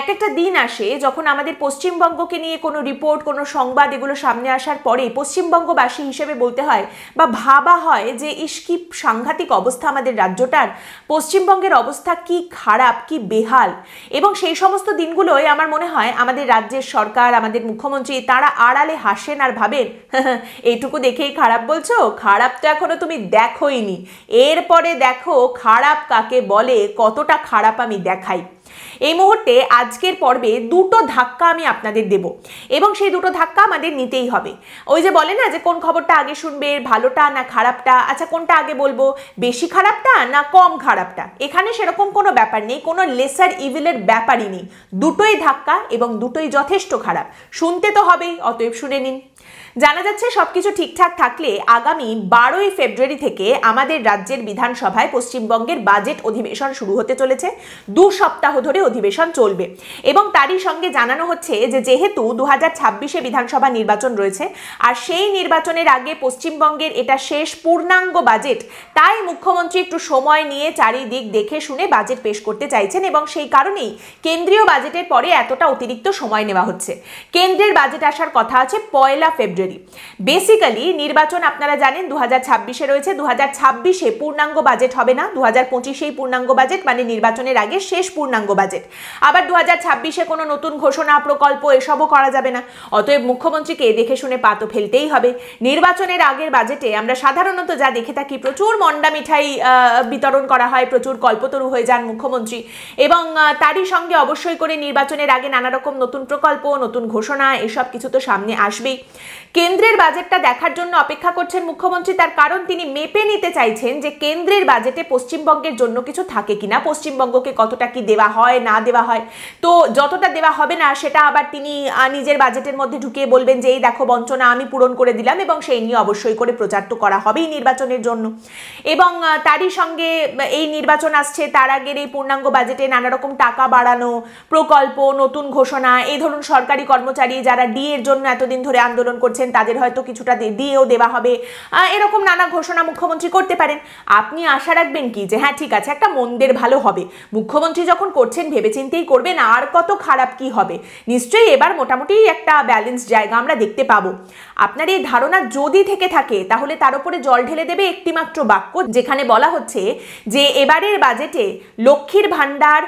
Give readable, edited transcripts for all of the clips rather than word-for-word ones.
এক একটা দিন আসে যখন আমাদের পশ্চিমবঙ্গকে নিয়ে কোনো রিপোর্ট, কোনো সংবাদ এগুলো সামনে আসার পরে পশ্চিমবঙ্গবাসী হিসেবে বলতে হয় বা ভাবা হয় যে ইস কি সাংঘাতিক অবস্থা আমাদের রাজ্যটার, পশ্চিমবঙ্গের অবস্থা কি খারাপ, কি বেহাল। এবং সেই সমস্ত দিনগুলোয় আমার মনে হয় আমাদের রাজ্যের সরকার, আমাদের মুখ্যমন্ত্রী তারা আড়ালে হাসেন আর ভাবেন এইটুকু দেখেই খারাপ বলছো, খারাপ তো এখনো তুমি দেখোইনি, এরপরে দেখো খারাপ কাকে বলে, কতটা খারাপ আমি দেখাই। এই মুহূর্তে আজকের পর্বে দুটো ধাক্কা আমি আপনাদের দেব এবং সেই দুটো ধাক্কা আমাদের নিতেই হবে। ওই যে বলে না যে কোন খবরটা আগে শুনবে, ভালোটা না খারাপটা। আচ্ছা কোনটা আগে বলবো, বেশি খারাপটা না কম খারাপটা? এখানে সেরকম কোনো ব্যাপার নেই, কোনো লেসার ইভিলের ব্যাপারই নেই। দুটোই ধাক্কা এবং দুটোই যথেষ্ট খারাপ, শুনতে তো হবেই, অতএব শুনে নিন। জানা যাচ্ছে সবকিছু ঠিকঠাক থাকলে আগামী 12ই ফেব্রুয়ারি থেকে আমাদের রাজ্যের বিধানসভায় পশ্চিমবঙ্গের বাজেট অধিবেশন শুরু হতে চলেছে। 2 সপ্তাহ ধরে অধিবেশন চলবে এবং তারই সঙ্গে জানানো হচ্ছে যে যেহেতু 2026-এ বিধানসভা নির্বাচন রয়েছে আর সেই নির্বাচনের আগে পশ্চিমবঙ্গের এটা শেষ পূর্ণাঙ্গ বাজেট, তাই মুখ্যমন্ত্রী একটু সময় নিয়ে চারিদিক দেখে শুনে বাজেট পেশ করতে চাইছেন এবং সেই কারণেই কেন্দ্রীয় বাজেটের পরে এতটা অতিরিক্ত সময় নেওয়া হচ্ছে। কেন্দ্রের বাজেট আসার কথা আছে 1 ফেব্রুয়ারি। বেসিক্যালি নির্বাচন আপনারা জানেন 2026-এ রয়েছে, 2026-এ পূর্ণাঙ্গ বাজেট হবে না, 2025-এই পূর্ণাঙ্গ বাজেট, মানে নির্বাচনের আগে শেষ পূর্ণাঙ্গ বাজেট। আবার 2026-এ কোনো নতুন ঘোষণা, প্রকল্প এসবও করা যাবে না। অতএব মুখ্যমন্ত্রীকে দেখে শুনে পা তো ফেলতেই হবে। নির্বাচনের আগের বাজেটে আমরা সাধারণত যা দেখে থাকি, প্রচুর মন্ডা মিঠাই বিতরণ করা হয়, প্রচুর কল্পতরু হয়ে যান মুখ্যমন্ত্রী এবং তারই সঙ্গে অবশ্যই করে নির্বাচনের আগে নানা রকম নতুন প্রকল্প, নতুন ঘোষণা এসব কিছু তো সামনে আসবেই। কেন্দ্রের বাজেটটা দেখার জন্য অপেক্ষা করছেন মুখ্যমন্ত্রী, তার কারণ তিনি মেপে নিতে চাইছেন যে কেন্দ্রের বাজেটে পশ্চিমবঙ্গের জন্য কিছু থাকে কিনা, পশ্চিমবঙ্গকে কতটা কি দেওয়া হয় না দেওয়া হয়। তো যতটা দেওয়া হবে না সেটা আবার তিনি নিজের বাজেটের মধ্যে ঢুকিয়ে বলবেন যে এই দেখো বঞ্চনা আমি পূরণ করে দিলাম, এবং সেই নিয়ে অবশ্যই করে প্রচার তো করা হবেই নির্বাচনের জন্য। এবং তারই সঙ্গে এই নির্বাচন আসছে, তার আগের এই পূর্ণাঙ্গ বাজেটে নানা রকম টাকা বাড়ানো, প্রকল্প, নতুন ঘোষণা, এই ধরুন সরকারি কর্মচারী যারা ডিএর জন্য এতদিন ধরে আন্দোলন করছেন তাদের হয়তো কিছুটা দিয়েও দেওয়া হবে, এরকম নানা ঘোষণা মুখ্যমন্ত্রী করতে পারেন। আপনি আশা রাখবেন কি যে হ্যাঁ ঠিক আছে একটা মন্দের ভালো হবে, মুখ্যমন্ত্রী যখন করছেন ভেবেচিন্তেই করবেন, আর কত খারাপ কি হবে, নিশ্চয়ই এবার মোটামুটি একটা ব্যালেন্স জায়গা আমরা দেখতে পাবো। আপনার এই ধারণা যদি থেকে থাকে তাহলে তার উপরে জল ঢেলে দেবে একটি মাত্র বাক্য, যেখানে বলা হচ্ছে যে এবারের বাজেটে লক্ষ্মীর ভান্ডার,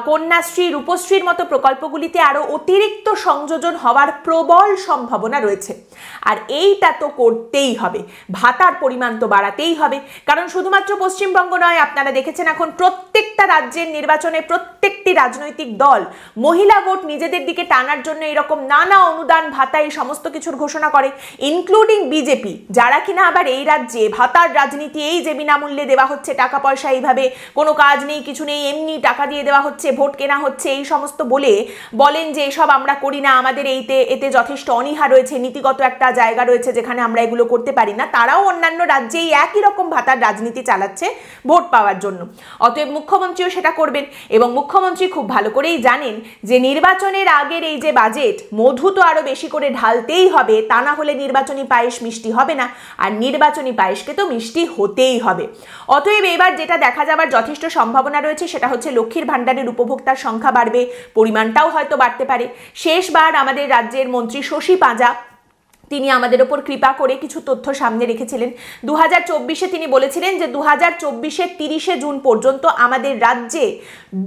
কন্যাশ্রী, রূপশ্রীর মতো প্রকল্পগুলিতে আরো অতিরিক্ত সংযোজন হওয়ার প্রবল সম্ভাবনা রয়েছে। আর এইটা তো করতেই হবে, ভাতার পরিমাণ তো বাড়াতেই হবে, কারণ শুধুমাত্র পশ্চিমবঙ্গ নয়, আপনারা দেখেছেন এখন প্রত্যেকটা রাজ্যের নির্বাচনে প্রত্যেকটি রাজনৈতিক দল মহিলা ভোট নিজেদের দিকে টানার জন্য এরকম নানা অনুদান, ভাতা, এই সমস্ত কিছুর ঘোষণা করে, ইনক্লুডিং বিজেপি, যারা কিনা আবার এই রাজ্যে ভাতার রাজনীতি, এই যে বিনামূল্যে দেওয়া হচ্ছে টাকা পয়সা, এইভাবে কোনো কাজ নেই কিছু নেই এমনি টাকা দিয়ে দেওয়া হচ্ছে, ভোট কেনা হচ্ছে, এই সমস্ত বলেন যে এসব আমরা করি না, আমাদের এতে যথেষ্ট অনীহা রয়েছে, নীতিগত একটা জায়গা রয়েছে যেখানে আমরা এগুলো করতে পারি না। তারাও অন্যান্য রাজ্যে এই একই রকম ভাতার রাজনীতি চালাচ্ছে ভোট পাওয়ার জন্য। অতএব মুখ্যমন্ত্রীও সেটা করবেন এবং মুখ্যমন্ত্রী খুব ভালো করেই জানেন যে নির্বাচনের আগের এই যে বাজেট, মধু তো আরো বেশি করে ঢালতেই হবে, তা না হলে নির্বাচনী পায়েস মিষ্টি হবে না, আর নির্বাচনী পায়েসকে তো মিষ্টি হতেই হবে। অতএব এবার যেটা দেখা যাবার যথেষ্ট সম্ভাবনা রয়েছে সেটা হচ্ছে লক্ষ্মীর ভান্ডারের উপভোক্তার সংখ্যা বাড়বে, পরিমাণটাও হয়তো বাড়তে পারে। শেষবার আমাদের রাজ্যের মন্ত্রী শশী পাঁজা তিনি আমাদের ওপর কৃপা করে কিছু তথ্য সামনে রেখেছিলেন। 2024-এ তিনি বলেছিলেন যে 2024-এর 30শে জুন পর্যন্ত আমাদের রাজ্যে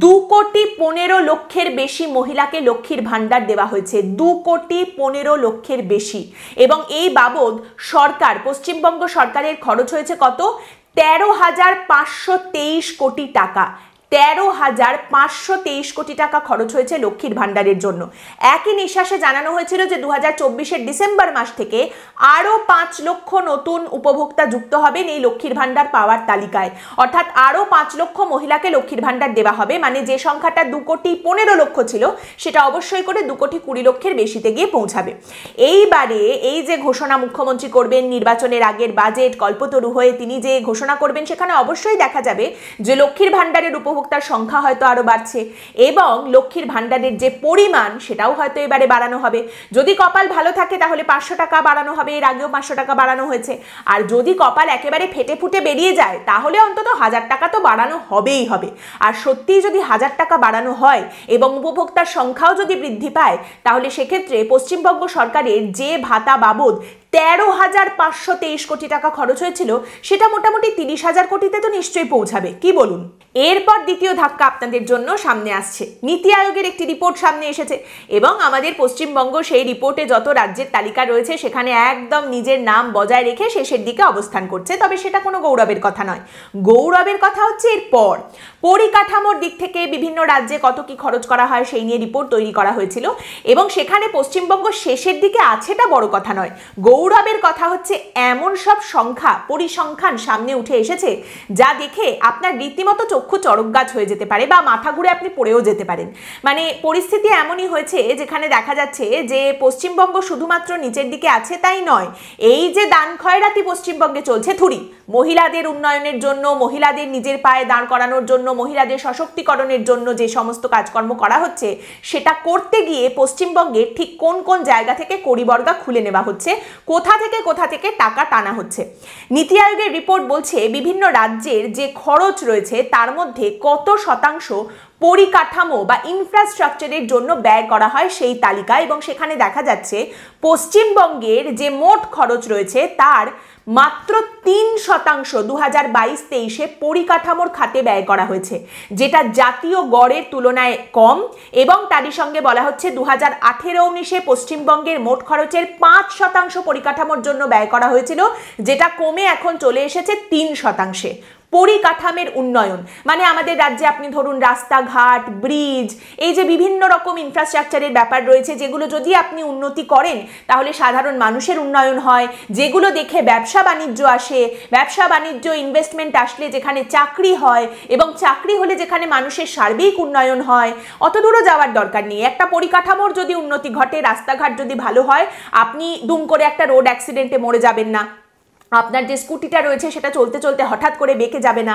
2,15,00,000-এর বেশি মহিলাকে লক্ষ্মীর ভান্ডার দেওয়া হয়েছে, 2,15,00,000-এর বেশি। এবং এই বাবদ সরকার, পশ্চিমবঙ্গ সরকারের খরচ হয়েছে কত? 13,523 কোটি টাকা। 13,523 কোটি টাকা খরচ হয়েছে লক্ষ্মীর ভান্ডারের জন্য। একই নিঃশ্বাসে জানানো হয়েছিল যে 2024-এর ডিসেম্বর মাস থেকে আরো 5 লক্ষ নতুন উপভোক্তা যুক্ত হবেন এই লক্ষ্মীর ভান্ডার পাওয়ার তালিকায়, অর্থাৎ আরো 5 লক্ষ মহিলাকে লক্ষ্মীর ভান্ডার দেওয়া হবে, মানে যে সংখ্যাটা 2,15,00,000 ছিল সেটা অবশ্যই করে 2,20,00,000-এর বেশিতে গিয়ে পৌঁছাবে। এইবারে এই যে ঘোষণা মুখ্যমন্ত্রী করবেন, নির্বাচনের আগের বাজেট কল্পতরু হয়ে তিনি যে ঘোষণা করবেন, সেখানে অবশ্যই দেখা যাবে যে লক্ষ্মীর ভান্ডারের উপভোক্তা উপভোক্তার সংখ্যা হয়তো আরও বাড়ছে এবং লক্ষ্মীর ভাণ্ডারের যে পরিমাণ সেটাও হয়তো এবারে বাড়ানো হবে। যদি কপাল ভালো থাকে তাহলে 500 টাকা বাড়ানো হবে, এর আগেও 500 টাকা বাড়ানো হয়েছে। আর যদি কপাল একেবারে ফেটে ফুটে বেরিয়ে যায় তাহলে অন্তত 1000 টাকা তো বাড়ানো হবেই হবে। আর সত্যিই যদি 1000 টাকা বাড়ানো হয় এবং উপভোক্তার সংখ্যাও যদি বৃদ্ধি পায় তাহলে সেক্ষেত্রে পশ্চিমবঙ্গ সরকারের যে ভাতা বাবদ 13,523 কোটি টাকা খরচ হয়েছিল সেটা মোটামুটি 30,000 কোটিতে তো নিশ্চয়ই পৌঁছাবে, কি বলুন? এরপর দ্বিতীয় ধাক্কা আপনাদের জন্য সামনে আসছে। নীতি আয়োগের একটি রিপোর্ট সামনে এসেছে এবং আমাদের পশ্চিমবঙ্গ সেই রিপোর্টে যত রাজ্যের তালিকা রয়েছে সেখানে একদম নিজের নাম বজায় রেখে শেষের দিকে অবস্থান করছে। তবে সেটা কোনো গৌরবের কথা নয়, গৌরবের কথা হচ্ছে এরপর পরিকাঠামোর দিক থেকে বিভিন্ন রাজ্যে কত কি খরচ করা হয় সেই নিয়ে রিপোর্ট তৈরি করা হয়েছিল এবং সেখানে পশ্চিমবঙ্গ শেষের দিকে আছেটা বড় কথা নয়, গৌরবের কথা হচ্ছে এমন সব সংখ্যা পরিসংখ্যান সামনে উঠে এসেছে যা দেখে আপনার রীতিমতো চক্ষু চড়ক গাছ হয়ে যেতে পারে বা মাথা ঘুরে আপনি পড়েও যেতে পারেন। মানে পরিস্থিতি এমনই হয়েছে যেখানে দেখা যাচ্ছে যে পশ্চিমবঙ্গ শুধুমাত্র নিচের দিকে আছে তাই নয়, এই যে দান খয়রাতি পশ্চিমবঙ্গে চলছে থুরি, মহিলাদের উন্নয়নের জন্য, মহিলাদের নিজের পায়ে দাঁড় করানোর জন্য, মহিলাদের সশক্তিকরণের জন্য যে সমস্ত কাজকর্ম করা হচ্ছে সেটা করতে গিয়ে পশ্চিমবঙ্গের ঠিক কোন কোন জায়গা থেকে কড়িবর্গা খুলে নেওয়া হচ্ছে, কোথা থেকে টাকা টানা হচ্ছে। নীতি আয়োগের রিপোর্ট বলছে বিভিন্ন রাজ্যের যে খরচ রয়েছে তার মধ্যে কত শতাংশ পরিকাঠামো বা ইনফ্রাস্ট্রাকচারের জন্য ব্যয় করা হয় সেই তালিকা, এবং সেখানে দেখা যাচ্ছে পশ্চিমবঙ্গের যে মোট খরচ রয়েছে তার মাত্র 3% 2022-23 পরিকাঠামোর খাতে ব্যয় করা হয়েছে, যেটা জাতীয় গড়ের তুলনায় কম। এবং তারই সঙ্গে বলা হচ্ছে 2018-19 পশ্চিমবঙ্গের মোট খরচের 5% পরিকাঠামোর জন্য ব্যয় করা হয়েছিল, যেটা কমে এখন চলে এসেছে 3%। পরিকাঠামের উন্নয়ন মানে আমাদের রাজ্যে আপনি ধরুন রাস্তাঘাট, ব্রিজ, এই যে বিভিন্ন রকম ইনফ্রাস্ট্রাকচারের ব্যাপার রয়েছে যেগুলো যদি আপনি উন্নতি করেন তাহলে সাধারণ মানুষের উন্নয়ন হয়, যেগুলো দেখে ব্যবসা বাণিজ্য আসে, ব্যবসা বাণিজ্য ইনভেস্টমেন্ট আসলে যেখানে চাকরি হয় এবং চাকরি হলে যেখানে মানুষের সার্বিক উন্নয়ন হয়। অত দূরও যাওয়ার দরকার নেই, একটা পরিকাঠামোর যদি উন্নতি ঘটে, রাস্তাঘাট যদি ভালো হয়, আপনি দুম করে একটা রোড অ্যাক্সিডেন্টে মরে যাবেন না, আপনার যে স্কুটিটা রয়েছে সেটা চলতে চলতে হঠাৎ করে বেঁকে যাবে না,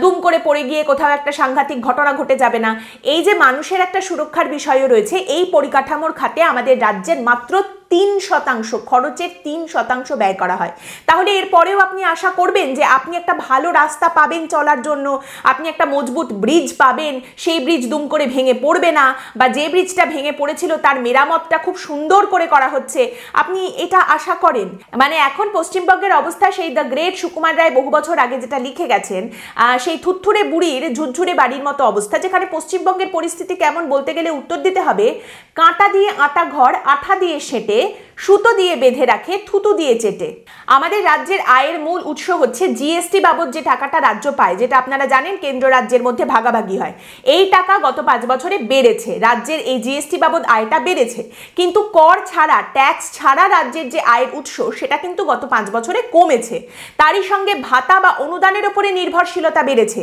দুম করে পড়ে গিয়ে কোথাও একটা সাংঘাতিক ঘটনা ঘটে যাবে না। এই যে মানুষের একটা সুরক্ষার বিষয়ও রয়েছে, এই পরিকাঠামোর খাতে আমাদের রাজ্যের মাত্র 3% খরচের 3% ব্যয় করা হয়। তাহলে এরপরেও আপনি আশা করবেন যে আপনি একটা ভালো রাস্তা পাবেন চলার জন্য, আপনি একটা মজবুত ব্রিজ পাবেন, সেই ব্রিজ দুম করে ভেঙে পড়বে না, বা যে ব্রিজটা ভেঙে পড়েছিল তার মেরামতটা খুব সুন্দর করে করা হচ্ছে, আপনি এটা আশা করেন? মানে এখন পশ্চিমবঙ্গের অবস্থা সেই দ্য গ্রেট সুকুমার রায় বহু বছর আগে যেটা লিখে গেছেন, সেই থুরথুরে বুড়ির ঝুরঝুরে বাড়ির মতো অবস্থা, যেখানে পশ্চিমবঙ্গের পরিস্থিতি কেমন বলতে গেলে উত্তর দিতে হবে কাঁটা দিয়ে আটা ঘর, আঠা দিয়ে সেটে, সুতো দিয়ে বেঁধে রাখে, থুতু দিয়ে চেটে। আমাদের রাজ্যের আয়ের মূল উৎস হচ্ছে জিএসটি বাবদ যে টাকাটা রাজ্য পায়, যেটা আপনারা জানেন কেন্দ্র রাজ্যের মধ্যে ভাগাভাগি হয়। এই টাকা গত 5 বছরে বেড়েছে, রাজ্যের এই জিএসটি বাবদ আয়টা বেড়েছে, কিন্তু কর ছাড়া, ট্যাক্স ছাড়া রাজ্যের যে আয়ের উৎস সেটা কিন্তু গত 5 বছরে কমেছে। তারই সঙ্গে ভাতা বা অনুদানের উপরে নির্ভরশীলতা বেড়েছে।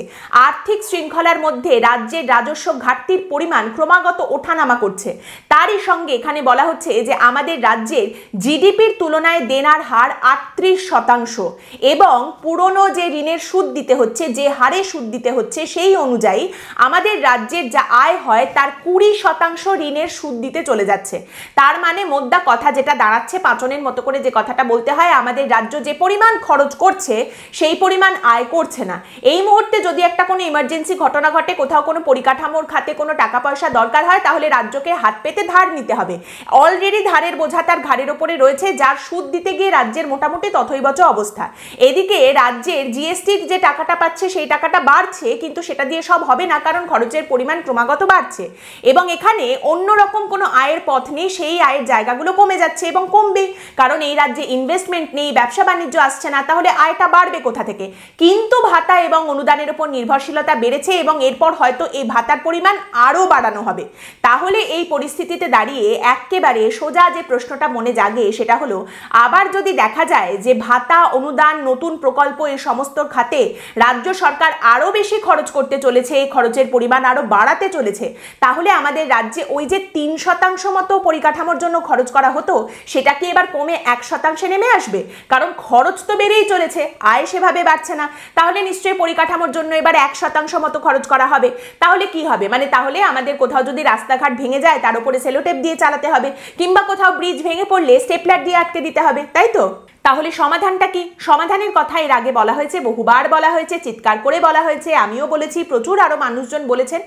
আর্থিক শৃঙ্খলার মধ্যে রাজ্যের রাজস্ব ঘাটতির পরিমাণ ক্রমাগত ওঠানামা করছে। তারই সঙ্গে এখানে বলা হচ্ছে যে আমাদের রাজ্যের জিডিপির তুলনায় দেনার হার 38% এবং পুরনো যে ঋণের সুদ দিতে হচ্ছে, যে হারে সুদ দিতে হচ্ছে সেই অনুযায়ী আমাদের রাজ্যের যা আয় হয় তার 20% ঋণের সুদ দিতে চলে যাচ্ছে। তার মানে মোদ্দা কথা যেটা দাঁড়াচ্ছে, পাঁচনের মতো করে যে কথাটা বলতে হয়, আমাদের রাজ্য যে পরিমাণ খরচ করছে সেই পরিমাণ আয় করছে না। এই মুহূর্তে যদি একটা কোনো ইমার্জেন্সি ঘটনা ঘটে, কোথাও কোনো পরিকাঠামোর খাতে কোনো টাকা পয়সা দরকার হয়, তাহলে রাজ্যকে হাত পেতে ধার নিতে হবে। অলরেডি ধারের বোঝা তার ঘাড়ের ওপরে রয়েছে, যার সুদ দিতে গিয়ে রাজ্যের মোটামুটি তথৈবচ অবস্থা। এদিকে রাজ্যের জিএসটির যে টাকাটা পাচ্ছে সেই টাকাটা বাড়ছে, কিন্তু সেটা দিয়ে সব হবে না, কারণ খরচের পরিমাণ ক্রমাগত বাড়ছে এবং এখানে অন্যরকম কোনো আয়ের পথ নেই, সেই আয়ের জায়গাগুলো কমে যাচ্ছে এবং কমবে, কারণ এই রাজ্যে ইনভেস্টমেন্ট নেই, ব্যবসা বাণিজ্য আসছে না, তাহলে আয়টা বাড়বে কোথা থেকে? কিন্তু ভাতা এবং অনুদানের উপর নির্ভরশীলতা বেড়েছে এবং এরপর হয়তো এই ভাতার পরিমাণ আরও বাড়ানো হবে। তাহলে এই পরিস্থিতিতে দাঁড়িয়ে একেবারে সোজা যে প্রশ্নটা মনে জাগে সেটা হলো, আবার যদি দেখা যায় যে ভাতা, অনুদান, নতুন প্রকল্প এই সমস্ত খাতে রাজ্য সরকার আরো বেশি খরচ করতে চলেছে, খরচের পরিমাণ আরো বাড়াতে চলেছে, তাহলে আমাদের রাজ্যে ওই যে 3% মতো পরিকাঠামোর জন্য খরচ করা হতো সেটা কি এবার কমে 1% নেমে আসবে? কারণ খরচ তো বেড়েই চলেছে, আয় সেভাবে বাড়ছে না। তাহলে নিশ্চয়ই পরিকাঠামোর জন্য এবার 1% মতো খরচ করা হবে। তাহলে কি হবে? মানে তাহলে আমাদের কোথাও যদি রাস্তাঘাট ভেঙে যায় তার উপরে সেলোটেপ দিয়ে চালাতে হবে, কিংবা কোথাও ব্রিজ ভেঙে পড়লে স্টেপলার দিয়ে আটকে দিতে হবে, তাই তো? তাহলে সমাধানটা কি? সমাধানের কথা এর আগে বলা হয়েছে, বহুবার বলা হয়েছে, চিৎকার করে বলা হয়েছে, আমিও বলেছি, প্রচুর আরো মানুষজন বলেছেন,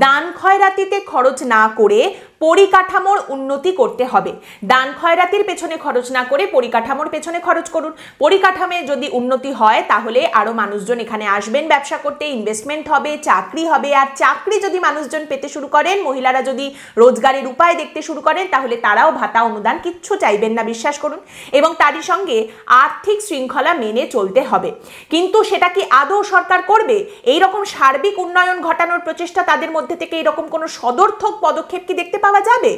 দান খয়রাতিতে খরচ না করে পরিকাঠামোর উন্নতি করতে হবে। দান খয়রাতির পেছনে খরচ না করে পরিকাঠামোর পেছনে খরচ করুন। পরিকাঠামে যদি উন্নতি হয় তাহলে আরো মানুষজন এখানে আসবেন ব্যবসা করতে, ইনভেস্টমেন্ট হবে, চাকরি হবে। আর চাকরি যদি মানুষজন পেতে শুরু করেন, মহিলারা যদি রোজগারের উপায় দেখতে শুরু করেন, তাহলে তারাও ভাতা, অনুদান কিচ্ছু চাইবেন না, বিশ্বাস করুন। এবং তারই সঙ্গে আর্থিক শৃঙ্খলা মেনে চলতে হবে। কিন্তু সেটা কি আদৌ সরকার করবে? এই রকম সার্বিক উন্নয়ন ঘটানোর প্রচেষ্টা তাদের মধ্যে থেকে এরকম কোনো সদর্থক পদক্ষেপ কি দেখতে পাওয়া যাবে?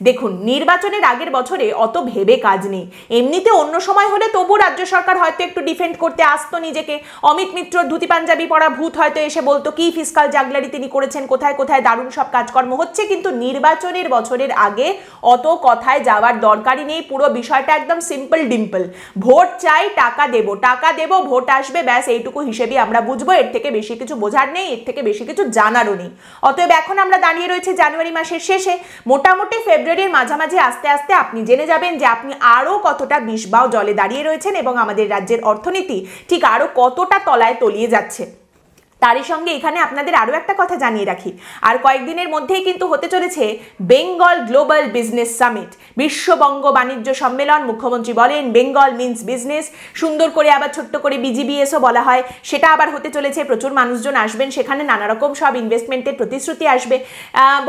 দেখুন, নির্বাচনের আগের বছরে অত ভেবে কাজ নেই। এমনিতে অন্য সময় হলে তবু রাজ্য সরকার হয়তো একটু ডিফেন্ড করতে আসতো নিজেকে। অমিত মিত্র ধুতি পাঞ্জাবি পরা ভূত হয়তো এসে বলতো কি ফিসকাল জাগলারি তিনি করেছেন, কোথায় কোথায় দারুণ সব কাজকর্ম হচ্ছে। কিন্তু নির্বাচনের বছরের আগে অত কথায় যাওয়ার দরকারই নেই। পুরো বিষয়টা একদম সিম্পল ডিম্পল। ভোট চাই, টাকা দেব, ভোট আসবে, ব্যাস এইটুকু হিসেবে আমরা বুঝবো। এর থেকে বেশি কিছু বোঝার নেই, এর থেকে বেশি কিছু জানারও নেই। অতএব এখন আমরা দাঁড়িয়ে রয়েছে জানুয়ারি মাসের শেষে। মোটামুটি ফেব্রুয়ারির মাঝামাঝি আস্তে আস্তে আপনি জেনে যাবেন যে আপনি আরো কতটা বিষবাও জলে দাঁড়িয়ে রয়েছেন এবং আমাদের রাজ্যের অর্থনীতি ঠিক আরো কতটা তলায় তলিয়ে যাচ্ছে। তারই সঙ্গে এখানে আপনাদের আরও একটা কথা জানিয়ে রাখি, আর কয়েকদিনের মধ্যেই কিন্তু হতে চলেছে বেঙ্গল গ্লোবাল বিজনেস সামিট, বিশ্ববঙ্গ বাণিজ্য সম্মেলন। মুখ্যমন্ত্রী বলেন বেঙ্গল মিন্স বিজনেস, সুন্দর করে আবার ছোট্ট করে বিজিবিএসও বলা হয়, সেটা আবার হতে চলেছে। প্রচুর মানুষজন আসবেন সেখানে, নানা রকম সব ইনভেস্টমেন্টের প্রতিশ্রুতি আসবে।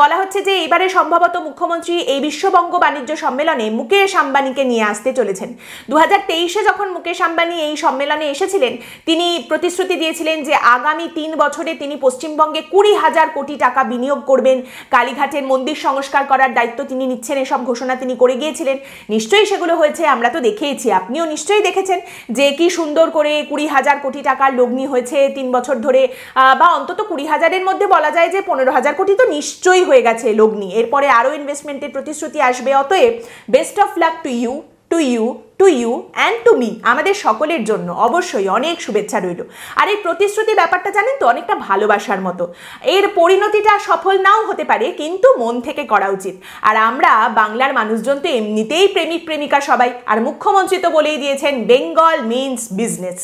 বলা হচ্ছে যে এবারে সম্ভবত মুখ্যমন্ত্রী এই বিশ্ববঙ্গ বাণিজ্য সম্মেলনে মুকেশ আম্বানিকে নিয়ে আসতে চলেছেন। 2023-এ যখন মুকেশ আম্বানি এই সম্মেলনে এসেছিলেন, তিনি প্রতিশ্রুতি দিয়েছিলেন যে আগামী 3 বছরে তিনি পশ্চিমবঙ্গে 20,000 কোটি টাকা বিনিয়োগ করবেন, কালীঘাটের মন্দির সংস্কার করার দায়িত্ব তিনি নিচ্ছেন, এসব ঘোষণা তিনি করে গিয়েছিলেন। নিশ্চয়ই সেগুলো হয়েছে, আমরা তো দেখেইছি, আপনিও নিশ্চয়ই দেখেছেন যে কি সুন্দর করে 20,000 কোটি টাকার লগ্নি হয়েছে 3 বছর ধরে, বা অন্তত 20,000-এর মধ্যে বলা যায় যে 15,000 কোটি তো নিশ্চয়ই হয়ে গেছে লগ্নি। এরপরে আরও ইনভেস্টমেন্টের প্রতিশ্রুতি আসবে। অতএব best of luck to you, to you and to me, আমাদের সকলের জন্য অবশ্যই অনেক শুভেচ্ছা রইল। আর এই প্রতিশ্রুতি ব্যাপারটা জানেন তো অনেকটা ভালোবাসার মতো, এর পরিণতিটা সফল নাও হতে পারে, কিন্তু মন থেকে করা উচিত। আর আমরা বাংলার মানুষজন তো এমনিতেই প্রেমিক প্রেমিকা সবাই, আর মুখ্যমন্ত্রী তো বলেই দিয়েছেন বেঙ্গল মিন্স বিজনেস।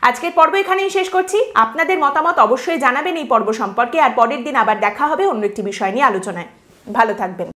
আজকের পর্ব এখানেই শেষ করছি। আপনাদের মতামত অবশ্যই জানাবেন এই পর্ব সম্পর্কে, আর পরের দিন আবার দেখা হবে অন্য একটি বিষয় নিয়ে আলোচনায়। ভালো থাকবেন।